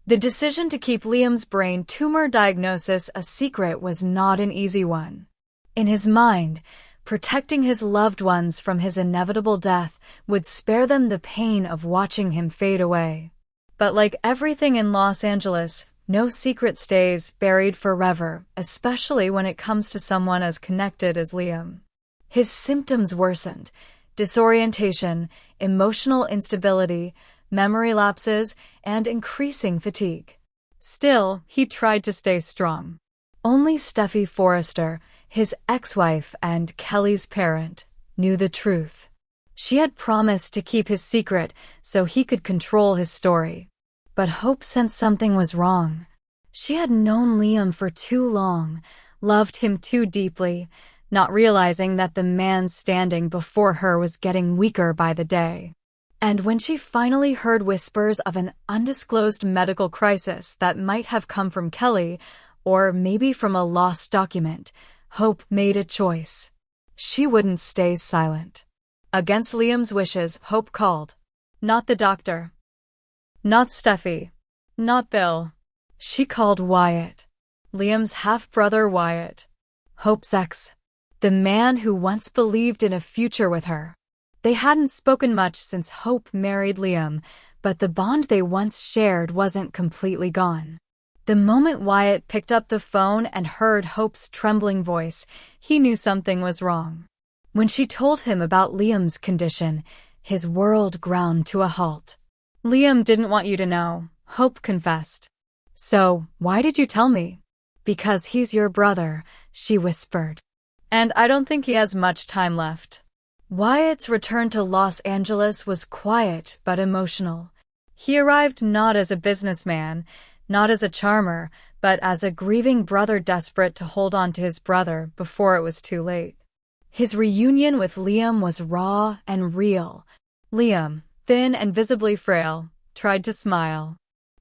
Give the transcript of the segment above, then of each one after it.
The decision to keep Liam's brain tumor diagnosis a secret was not an easy one. In his mind, protecting his loved ones from his inevitable death would spare them the pain of watching him fade away. But like everything in Los Angeles, no secret stays buried forever, especially when it comes to someone as connected as Liam. His symptoms worsened: disorientation, emotional instability, memory lapses, and increasing fatigue. Still, he tried to stay strong. Only Steffi Forrester, his ex-wife and Kelly's parent, knew the truth. She had promised to keep his secret so he could control his story. But Hope sensed something was wrong. She had known Liam for too long, loved him too deeply, not realizing that the man standing before her was getting weaker by the day. And when she finally heard whispers of an undisclosed medical crisis that might have come from Kelly, or maybe from a lost document, Hope made a choice. She wouldn't stay silent. Against Liam's wishes, Hope called. Not the doctor. Not Steffi. Not Bill. She called Wyatt. Liam's half-brother Wyatt. Hope's ex. The man who once believed in a future with her. They hadn't spoken much since Hope married Liam, but the bond they once shared wasn't completely gone. The moment Wyatt picked up the phone and heard Hope's trembling voice, he knew something was wrong. When she told him about Liam's condition, his world ground to a halt. Liam didn't want you to know, Hope confessed. So, why did you tell me? Because he's your brother, she whispered. And I don't think he has much time left. Wyatt's return to Los Angeles was quiet but emotional. He arrived not as a businessman, not as a charmer, but as a grieving brother desperate to hold on to his brother before it was too late. His reunion with Liam was raw and real. Liam, thin and visibly frail, tried to smile.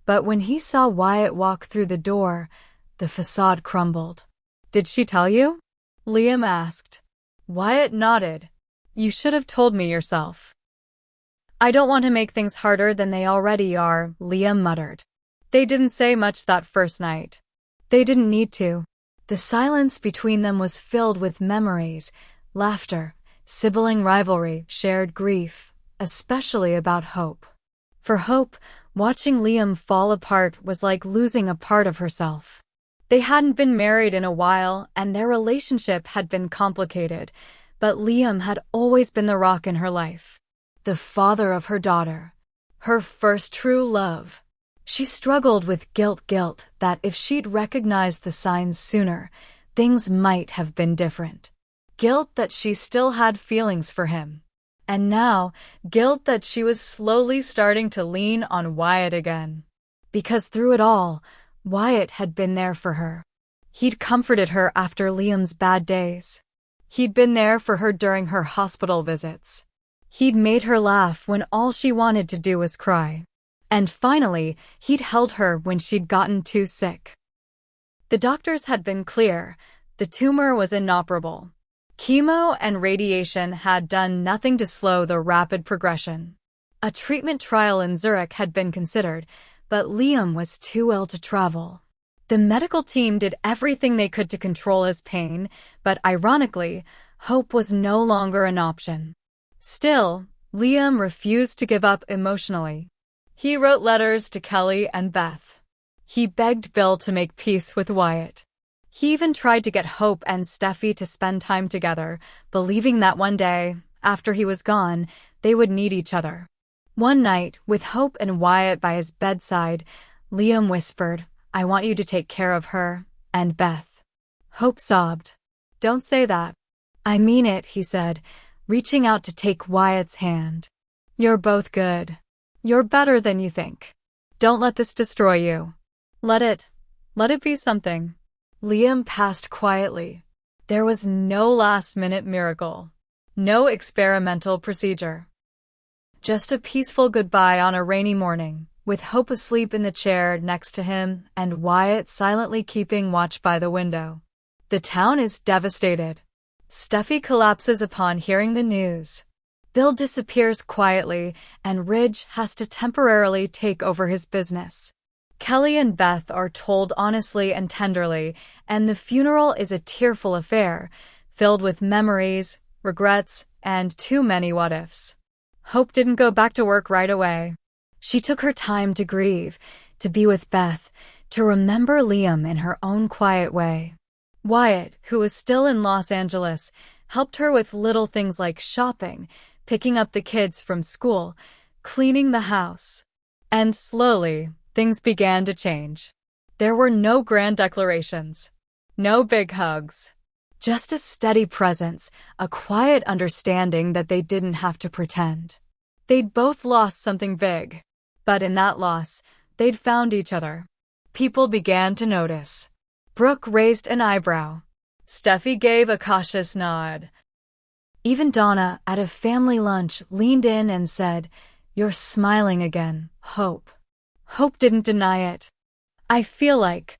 But when he saw Wyatt walk through the door, the facade crumbled. Did she tell you? Liam asked. Wyatt nodded. You should have told me yourself. I don't want to make things harder than they already are, Liam muttered. They didn't say much that first night. They didn't need to. The silence between them was filled with memories, laughter, sibling rivalry, shared grief, especially about Hope. For Hope, watching Liam fall apart was like losing a part of herself. They hadn't been married in a while, and their relationship had been complicated, but Liam had always been the rock in her life. The father of her daughter. Her first true love. She struggled with guilt that if she'd recognized the signs sooner, things might have been different. Guilt that she still had feelings for him. And now, guilt that she was slowly starting to lean on Wyatt again. Because through it all, Wyatt had been there for her. He'd comforted her after Liam's bad days. He'd been there for her during her hospital visits. He'd made her laugh when all she wanted to do was cry. And finally, he'd held her when she'd gotten too sick. The doctors had been clear. The tumor was inoperable. Chemo and radiation had done nothing to slow the rapid progression. A treatment trial in Zurich had been considered, but Liam was too ill to travel. The medical team did everything they could to control his pain, but ironically, hope was no longer an option. Still, Liam refused to give up emotionally. He wrote letters to Kelly and Beth. He begged Bill to make peace with Wyatt. He even tried to get Hope and Steffi to spend time together, believing that one day, after he was gone, they would need each other. One night, with Hope and Wyatt by his bedside, Liam whispered, I want you to take care of her and Beth. Hope sobbed. Don't say that. I mean it, he said, reaching out to take Wyatt's hand. You're both good. You're better than you think. Don't let this destroy you. Let it be something. Liam passed quietly. There was no last-minute miracle. No experimental procedure. Just a peaceful goodbye on a rainy morning, with Hope asleep in the chair next to him and Wyatt silently keeping watch by the window. The town is devastated. Steffi collapses upon hearing the news. Bill disappears quietly, and Ridge has to temporarily take over his business. Kelly and Beth are told honestly and tenderly, and the funeral is a tearful affair, filled with memories, regrets, and too many what-ifs. Hope didn't go back to work right away. She took her time to grieve, to be with Beth, to remember Liam in her own quiet way. Wyatt, who was still in Los Angeles, helped her with little things like shopping, picking up the kids from school, cleaning the house. And slowly, things began to change. There were no grand declarations, no big hugs, just a steady presence, a quiet understanding that they didn't have to pretend. They'd both lost something big, but in that loss, they'd found each other. People began to notice. Brooke raised an eyebrow. Steffi gave a cautious nod. Even Donna, at a family lunch, leaned in and said, "You're smiling again, Hope." Hope didn't deny it. "I feel like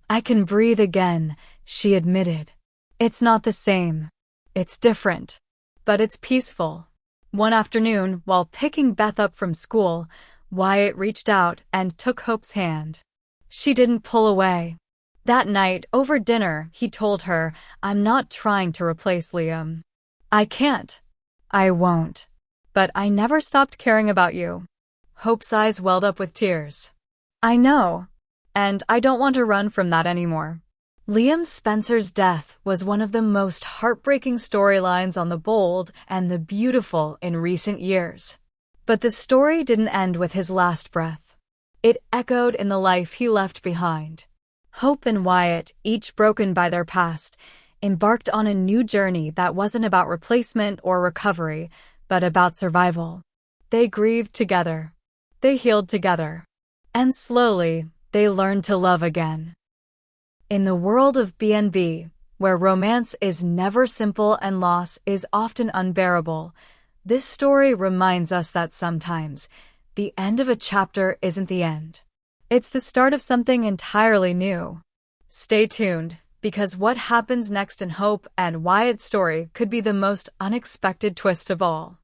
I can breathe again," she admitted. "It's not the same. It's different. But it's peaceful." One afternoon, while picking Beth up from school, Wyatt reached out and took Hope's hand. She didn't pull away. That night, over dinner, he told her, "I'm not trying to replace Liam. I can't. I won't. But I never stopped caring about you." Hope's eyes welled up with tears. "I know. And I don't want to run from that anymore." Liam Spencer's death was one of the most heartbreaking storylines on The Bold and the Beautiful in recent years. But the story didn't end with his last breath. It echoed in the life he left behind. Hope and Wyatt, each broken by their past, embarked on a new journey that wasn't about replacement or recovery, but about survival. They grieved together. They healed together. And slowly, they learned to love again. In the world of B&B, where romance is never simple and loss is often unbearable, this story reminds us that sometimes the end of a chapter isn't the end. It's the start of something entirely new. Stay tuned, because what happens next in Hope and Wyatt's story could be the most unexpected twist of all.